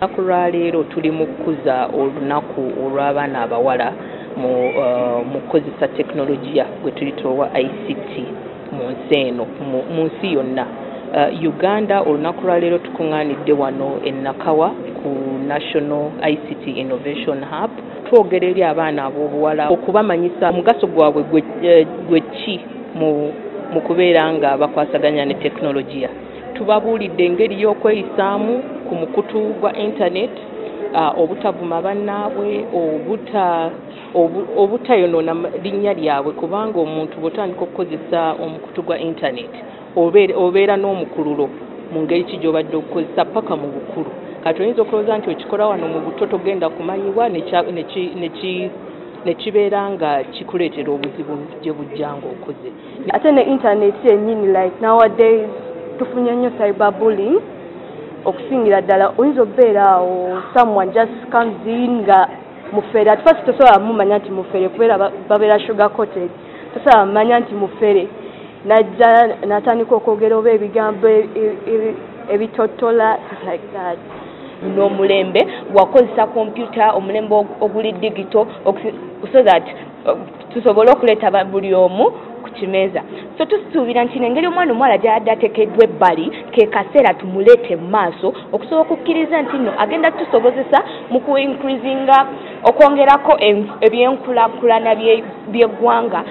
Nakulwaleero tuli mu kukuza olunaku olw'abaana abawala mu kukozesa tekinologiya gwe tuyita owa ICT mu nsi eno mu nsi yonna. Uganda olunaku lwaleero tukuŋŋaanidde wano e Nakawa ku National ICT Innovation Hub twogera eri abaana ab'obuwala okubamanyisa omugaso gwabwe gwe ki mu kubeera nga bakwasaganya ne tekinologiya. Tubabuulidde engeri y'okweyisaamu ku mukutu gwa internet, obutavuma bannaabwe, obutayonoona linnya lyabwe, kubanga omuntu bw'otandika okukozesa omukutu gwa internet obeera n'omukululo mu ngeri ki gy'obadde okukozesa paka mu bukulu. Kati oyinza okulowooza nti okikola wano mu buto togenda kumanyibwa ne kibeera nga kikuleetera obuzibu gye bujja ng'okoze. Ate ne internet yennyini like nowadays tufunye nnyo cyberbullying okusingira ddala. Oyinza okubeera awo someone just comes in nga mufere, at first tosobola mumanya nti mufere kubeera babeera sugar coated, tosobola mumanya nti mufere, najja natandika okwogera oba ebigambo ebitotola like that. N'omulembe wakozesa computer, omulembe oguli digital so that tusobole okuleeta buli omu ku kimeeza. So tusuubira nti engeri omwana omuwala gy'adde ateekeddwa ebbali ke kaseera tumuleete mu maaso okusobola okukkiriza nti nno agenda tusobozesa mu ku increasinga okwongerako ebyenkulaakulana by'eggwanga.